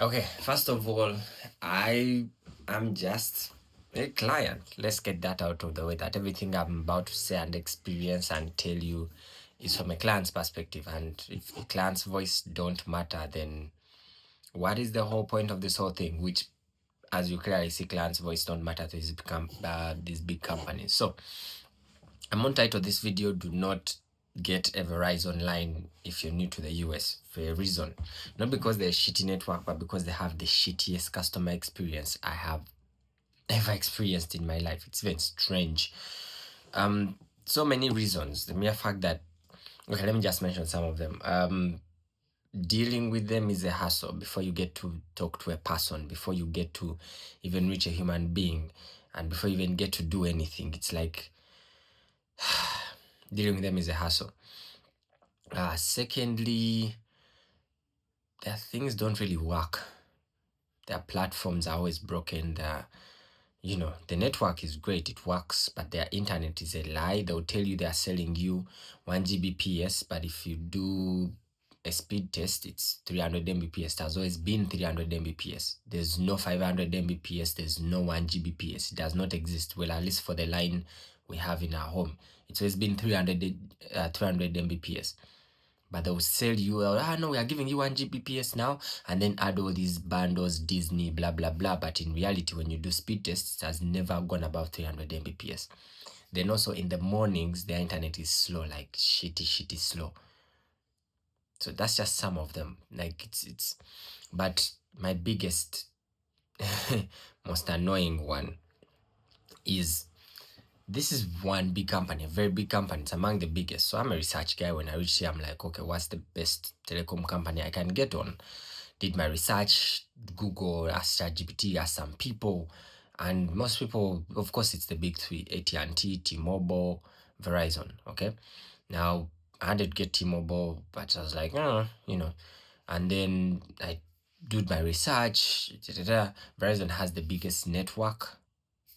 Okay, first of all, I am just a client. Let's get that out of the way. That everything I'm about to say and experience and tell you is from a client's perspective. And if the client's voice don't matter, then what is the whole point of this whole thing? Which, as you clearly see, client's voice don't matter to these big companies. So I'm on title this video, do not get a Verizon line if you're new to the US for a reason. Not because they're a shitty network, but because they have the shittiest customer experience I have ever experienced in my life. It's even strange. So many reasons. The mere fact that, okay, let me just mention some of them. Dealing with them is a hassle before you get to talk to a person, before you get to even reach a human being, and before you even get to do anything. It's like dealing with them is a hassle. Secondly, their things don't really work. Their platforms are always broken. The network is great, it works, but their internet is a lie. They'll tell you they're selling you 1 Gbps, but if you do a speed test, it's 300 Mbps. There's always been 300 Mbps. There's no 500 Mbps. There's no 1 Gbps. It does not exist. Well, at least for the line we have in our home, it's always been 300 Mbps. But they'll sell you, no, we are giving you 1 Gbps now, and then add all these bundles, Disney, blah, blah, blah. But in reality, when you do speed tests, it has never gone above 300 Mbps. Then also in the mornings, their internet is slow, like shitty slow. So that's just some of them. Like but my biggest, most annoying one is, this is one big company, a very big company. It's among the biggest. So I'm a research guy. When I reach here, I'm like, okay, what's the best telecom company I can get on? Did my research, Google, ask ChatGPT, ask some people. And most people, of course, it's the big three: AT&T, T-Mobile, Verizon. Okay. Now, I had to get T-Mobile, but I was like, And then I did my research. Verizon has the biggest network,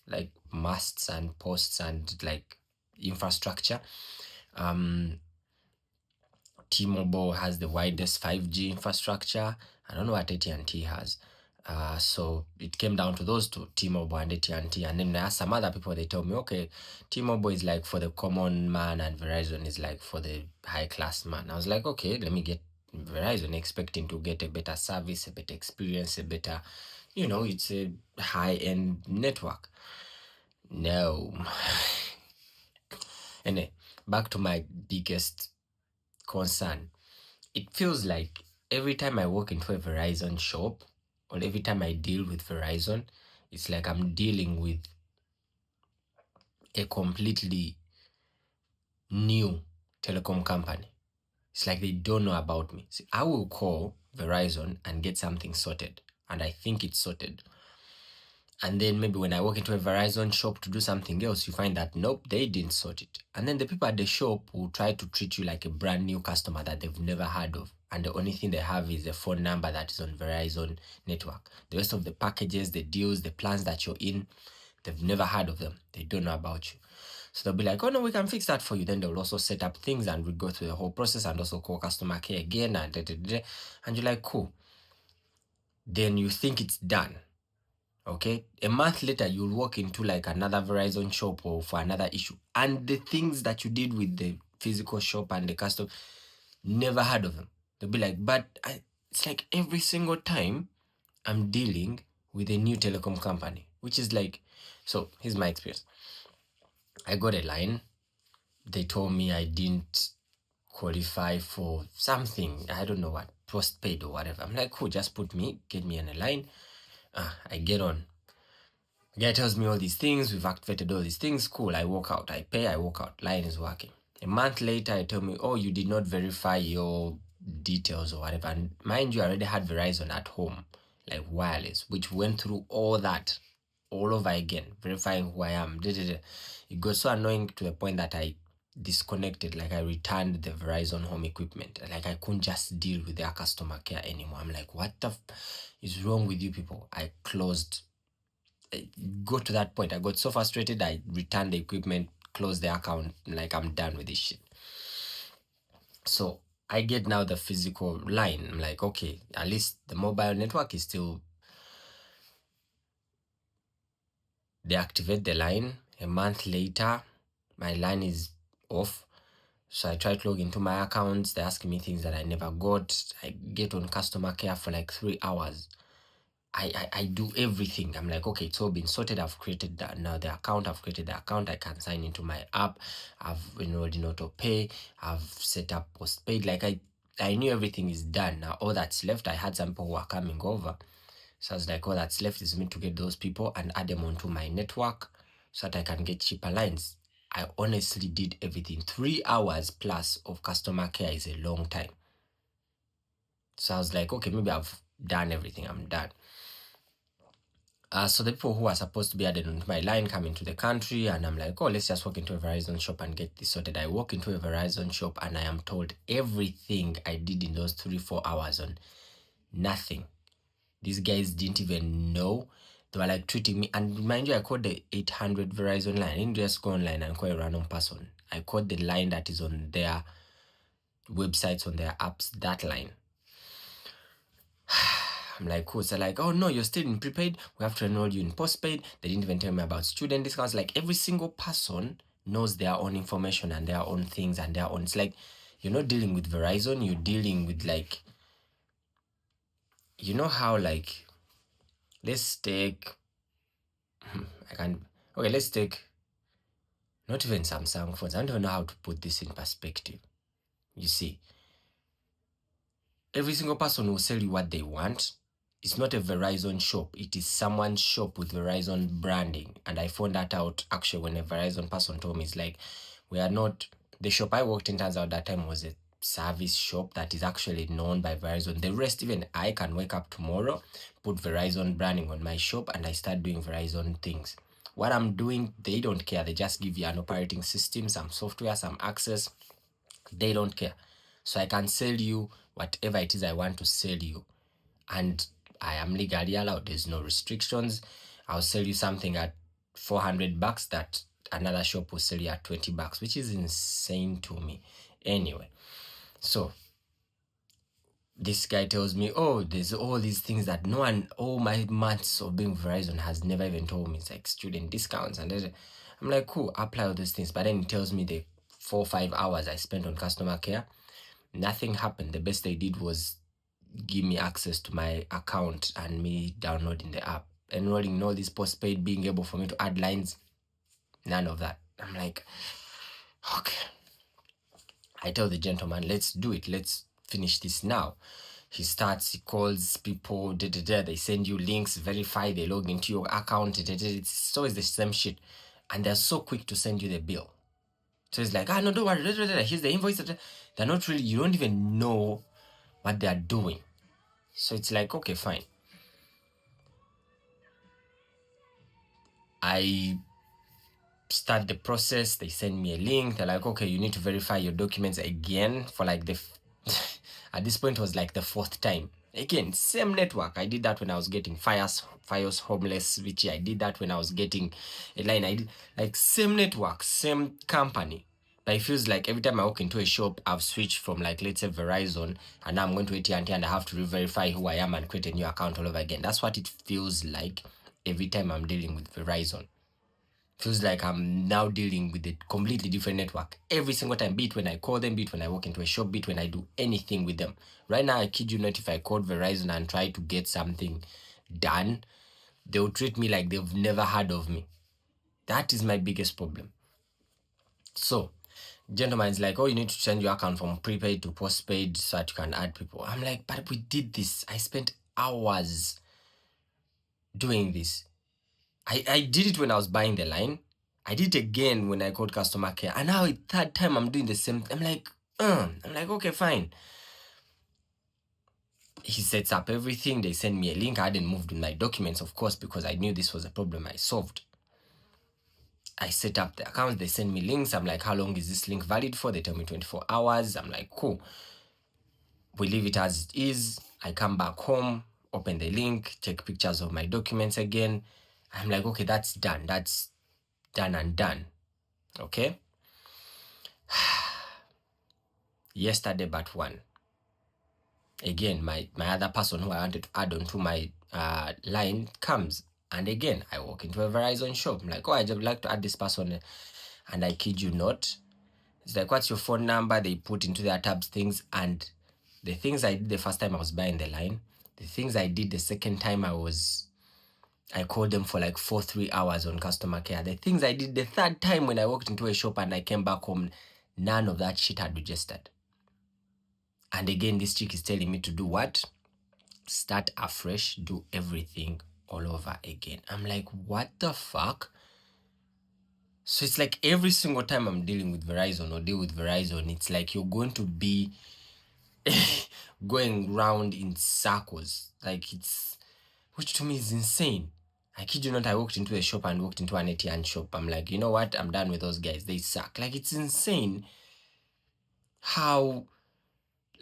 like masts and posts and like infrastructure. T-Mobile has the widest 5G infrastructure. I don't know what AT&T has. So it came down to those two, T-Mobile and AT&T. And then I asked some other people, they told me, okay, T-Mobile is like for the common man and Verizon is like for the high class man. I was like, okay, let me get Verizon, expecting to get a better service, a better experience, a better, it's a high-end network. No. Anyway, back to my biggest concern. It feels like every time I walk into a Verizon shop or every time I deal with Verizon, it's like I'm dealing with a completely new telecom company. It's like they don't know about me. See, I will call Verizon and get something sorted, and I think it's sorted. And then maybe when I walk into a Verizon shop to do something else, you find that nope, they didn't sort it. And then the people at the shop will try to treat you like a brand new customer that they've never heard of. And the only thing they have is a phone number that is on Verizon network. The rest of the packages, the deals, the plans that you're in, they've never heard of them. They don't know about you. So they'll be like, oh no, we can fix that for you. Then they'll also set up things and we go through the whole process and also call customer care again and and you're like, cool. Then you think it's done. Okay, a month later you'll walk into like another Verizon shop or for another issue, and the things that you did with the physical shop and the custom, never heard of them. They'll be like, it's like every single time I'm dealing with a new telecom company, which is like, so here's my experience. I got a line. They told me I didn't qualify for something, I don't know what, postpaid or whatever. I'm like, cool, just get me on a line. I get on. The guy tells me all these things, we've activated all these things, cool, I walk out, I pay, I walk out, line is working. A month later, I tell me, oh, you did not verify your details or whatever. And mind you, I already had Verizon at home, like wireless, which went through all that all over again, verifying who I am. It got so annoying to the point that I disconnected, like I returned the Verizon home equipment. Like I couldn't just deal with their customer care anymore. I'm like, what the is wrong with you people? I closed. Got to that point. I got so frustrated, I returned the equipment, closed the account, like I'm done with this shit. So I get now the physical line. I'm like, okay, at least the mobile network is still. They activate the line. A month later, my line is off. So I try to log into my accounts. They're asking me things that I never got. I get on customer care for like 3 hours. I do everything. I'm like, okay, it's all been sorted. I've created that now the account. I've created the account. I can sign into my app. I've enrolled in auto pay. I've set up postpaid. Like I knew everything is done. Now all that's left, I had some people who are coming over. So I was like, all that's left is me to get those people and add them onto my network so that I can get cheaper lines. I honestly did everything. 3 hours plus of customer care is a long time. So I was like, okay, maybe I've done everything. I'm done. So the people who are supposed to be added onto my line come into the country, and I'm like, oh, let's just walk into a Verizon shop and get this sorted. I walk into a Verizon shop and I am told everything I did in those 3-4 hours on nothing. These guys didn't even know. They were like treating me. And mind you, I called the 800 Verizon line. I didn't just go online and call a random person. I called the line that is on their websites, on their apps, that line. I'm like, cool. So like, oh no, you're still in prepaid. We have to enroll you in postpaid. They didn't even tell me about student discounts. Like every single person knows their own information and their own things and their own. It's like you're not dealing with Verizon. You're dealing with like, you know how like, let's take, I can, okay, let's take not even Samsung phones. I don't even know how to put this in perspective. You see, every single person will sell you what they want. It's not a Verizon shop. It is someone's shop with Verizon branding. And I found that out actually when a Verizon person told me, it's like, we are not, the shop I worked in, turns out that time was a service shop that is actually known by Verizon. The rest, even I can wake up tomorrow, put Verizon branding on my shop, and I start doing Verizon things. What I'm doing, they don't care. They just give you an operating system, some software, some access. They don't care. So I can sell you whatever it is I want to sell you. And I am legally allowed. There's no restrictions. I'll sell you something at $400 that another shop will sell you at $20, which is insane to me. Anyway, so this guy tells me, oh, there's all these things that no one, all my months of being Verizon has never even told me. It's like student discounts. And I'm like, cool, apply all those things. But then he tells me the 4 or 5 hours I spent on customer care, nothing happened. The best they did was give me access to my account and me downloading the app, enrolling in all this postpaid, being able for me to add lines, none of that. I'm like, okay. I tell the gentleman, let's do it. Let's finish this now. He starts, he calls people, they send you links, verify, they log into your account, it's always the same shit. And they're so quick to send you the bill. So it's like, no, don't worry, here's the invoice. They're not really, you don't even know what they're doing. So it's like, okay, fine. I start the process. They send me a link. They're like, okay, you need to verify your documents again for like at this point it was like the 4th time. Again, same network. I did that when I was getting Fios Homeless, which I did that when I was getting a line. I did like same network, same company. But it feels like every time I walk into a shop, I've switched from like, let's say Verizon, and now I'm going to AT&T and I have to re-verify who I am and create a new account all over again. That's what it feels like every time I'm dealing with Verizon. Feels like I'm now dealing with a completely different network every single time, be it when I call them, be it when I walk into a shop, be it when I do anything with them. Right now, I kid you not, if I called Verizon and try to get something done, they'll treat me like they've never heard of me. That is my biggest problem. So, gentleman is like, oh, you need to change your account from prepaid to postpaid so that you can add people. I'm like, but we did this. I spent hours doing this. I did it when I was buying the line. I did it again when I called customer care. And now, 3rd time, I'm doing the same. I'm like, okay, fine. He sets up everything. They send me a link. I hadn't moved with my documents, of course, because I knew this was a problem I solved. I set up the account. They send me links. I'm like, how long is this link valid for? They tell me 24 hours. I'm like, cool. We leave it as it is. I come back home, open the link, take pictures of my documents again. I'm like, okay, that's done. That's done and done. Okay. yesterday but one. Again, my other person who I wanted to add onto my line comes. And again, I walk into a Verizon shop. I'm like, oh, I'd like to add this person. And I kid you not, it's like, what's your phone number? They put into their tabs things. And the things I did the first time I was buying the line, the things I did the second time I called them for like 3 hours on customer care. The things I did the third time when I walked into a shop and I came back home, none of that shit had registered. And again, this chick is telling me to do what? Start afresh, do everything all over again. I'm like, what the fuck? So it's like every single time I'm dealing with Verizon or deal with Verizon, it's like you're going to be going round in circles. Like it's, which to me is insane. I kid you not, I walked into a shop and walked into an ATN shop. I'm like, you know what? I'm done with those guys. They suck. Like it's insane how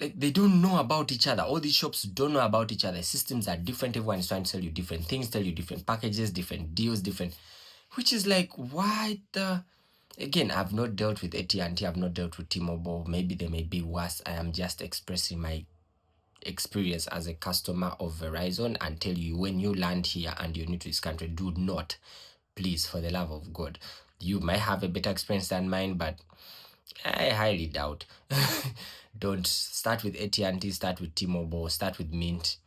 like they don't know about each other. All these shops don't know about each other. Systems are different. Everyone is trying to sell you different things, tell you different packages, different deals, different, which is like, why the... Again, I've not dealt with AT&T, I've not dealt with T-Mobile. Maybe they may be worse. I am just expressing my experience as a customer of Verizon and tell you, when you land here and you're new to this country, do not, please, for the love of God. You might have a better experience than mine, but I highly doubt. Don't start with AT&T, start with T-Mobile, start with Mint.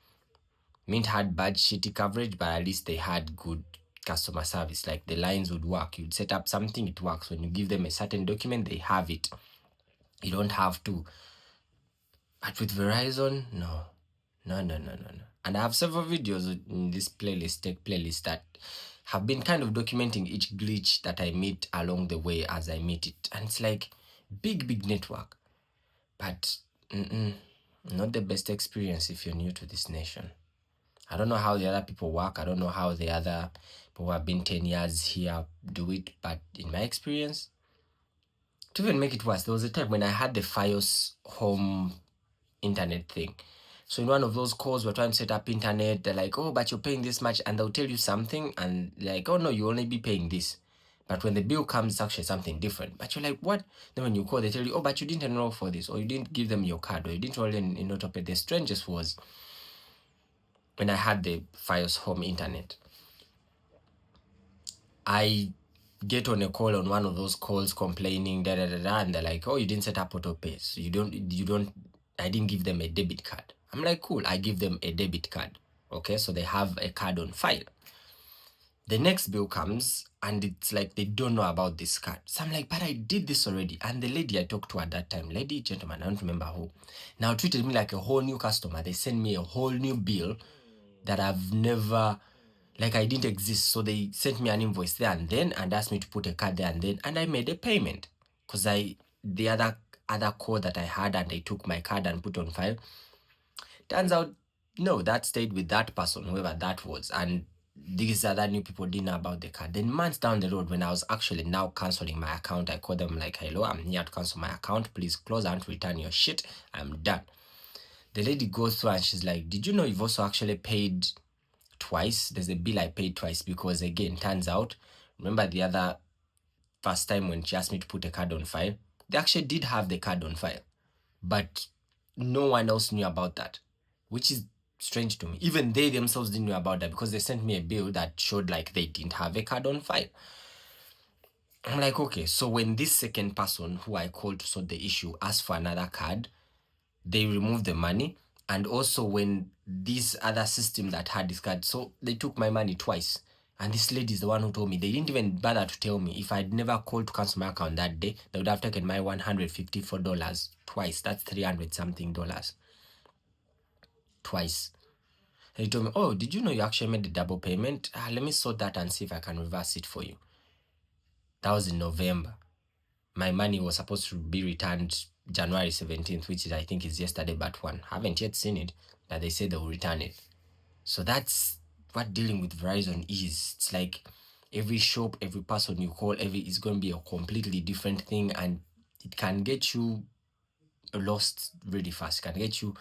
Mint had bad shitty coverage, but at least they had good customer service. Like the lines would work. You'd set up something, it works. When you give them a certain document, they have it. You don't have to. But with Verizon, no. No. And I have several videos in this playlist, tech playlist, that have been kind of documenting each glitch that I meet along the way as I meet it. And it's like big network. But not the best experience if you're new to this nation. I don't know how the other people work. I don't know how the other people who have been 10 years here do it. But in my experience, to even make it worse, there was a time when I had the Fios home internet thing. So in one of those calls, we're trying to set up internet. They're like, oh, but you're paying this much. And they'll tell you something. And like, oh, no, you only be paying this. But when the bill comes, it's actually something different. But you're like, what? Then when you call, they tell you, oh, but you didn't enroll for this. Or you didn't give them your card. Or you didn't enroll in AutoPay. The strangest was when I had the Fios home internet. I get on a call on one of those calls complaining, and they're like, oh, you didn't set up AutoPay. So I didn't give them a debit card. I'm like, cool, I give them a debit card. Okay, so they have a card on file. The next bill comes and it's like they don't know about this card. So I'm like, but I did this already. And the lady I talked to at that time, gentleman, I don't remember who, now treated me like a whole new customer. They sent me a whole new bill that I've never, like I didn't exist. So they sent me an invoice there and then and asked me to put a card there and then, and I made a payment because the other code that I had, and they took my card and put on file. Turns out, no, that stayed with that person, whoever that was, and these other new people didn't know about the card. Then months down the road, when I was actually now canceling my account, I called them like, hello, I'm here to cancel my account. Please close and return your shit. I'm done. The lady goes through and she's like, did you know you've also actually paid twice? There's a bill I paid twice because, again, turns out, remember the other first time when she asked me to put a card on file? They actually did have the card on file, but no one else knew about that, which is strange to me. Even they themselves didn't know about that because they sent me a bill that showed like they didn't have a card on file. I'm like, okay, so when this second person who I called to sort the issue asked for another card, they removed the money. And also when this other system that had this card, so they took my money twice. And this lady is the one who told me. They didn't even bother to tell me. If I'd never called to cancel my account that day, they would have taken my $154 twice. That's 300 something dollars. Twice. And he told me, oh, did you know you actually made a double payment? Let me sort that and see if I can reverse it for you. That was in November. My money was supposed to be returned January 17th, which is, I think, is yesterday, but one. Haven't yet seen it, that they say they will return it. So that's what dealing with Verizon is. It's like every shop, every person you call, is going to be a completely different thing, and it can get you lost really fast. It can get you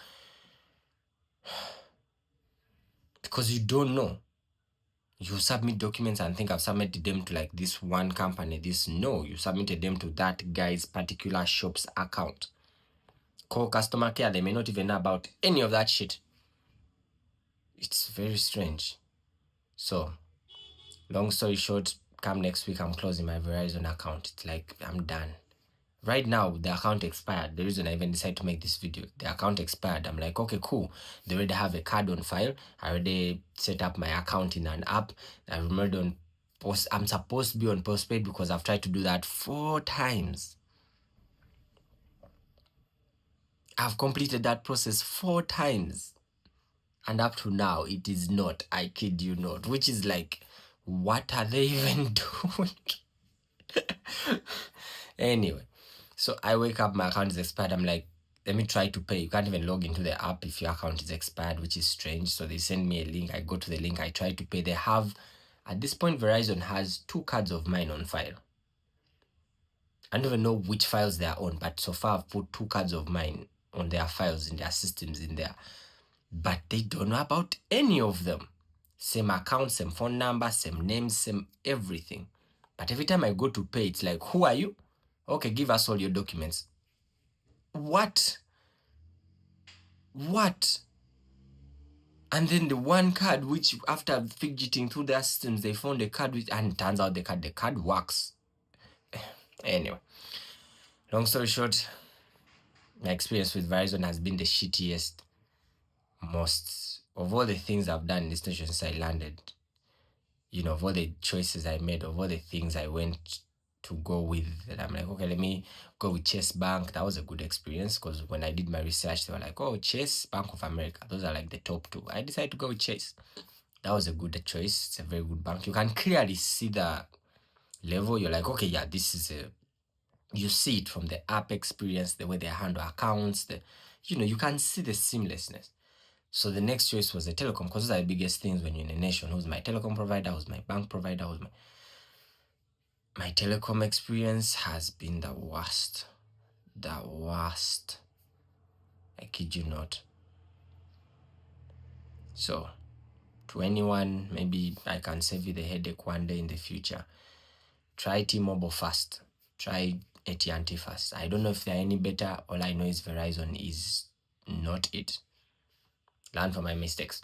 because you don't know. You submit documents and think I've submitted them to like this one company. No, you submitted them to that guy's particular shop's account. call customer care, they may not even know about any of that shit. It's very strange. So, long story short, come next week, I'm closing my Verizon account. It's like, I'm done. Right now, the account expired. The reason I even decided to make this video, the account expired. I'm like, okay, cool. They already have a card on file. I already set up my account in an app. I remember on post. I'm supposed to be on postpaid because I've tried to do that 4 times. I've completed that process 4 times. And up to now, it is not. I kid you not. Which is like, what are they even doing? Anyway, so I wake up, my account is expired. I'm like, let me try to pay. You can't even log into the app if your account is expired, which is strange. So they send me a link. I go to the link. I try to pay. They have, at this point, Verizon has 2 cards of mine on file. I don't even know which files they are on, but so far I've put 2 cards of mine on their files, in their systems, in there. But they don't know about any of them. Same account, same phone number, same name, same everything. But every time I go to pay, it's like, who are you? Okay, give us all your documents. What? And then the one card, which after fidgeting through their systems, they found a card which, and it turns out the card works. Anyway, long story short, my experience with Verizon has been the shittiest. Most of all the things I've done in this nation since I landed, of all the choices I made, of all the things I went to go with, and I'm like, okay, let me go with Chase Bank. That was a good experience because when I did my research, they were like, oh, Chase, Bank of America, those are like the top 2. I decided to go with Chase. That was a good choice. It's a very good bank. You can clearly see the level. You're like, okay, yeah, this is you see it from the app experience, the way they handle accounts, you can see the seamlessness. So the next choice was the telecom, because those are the biggest things when you're in a nation. Who's my telecom provider? Who's my bank provider? My telecom experience has been the worst. The worst. I kid you not. So, to anyone, maybe I can save you the headache one day in the future. Try T-Mobile first. Try AT&T first. I don't know if they're any better. All I know is Verizon is not it. Learn from my mistakes.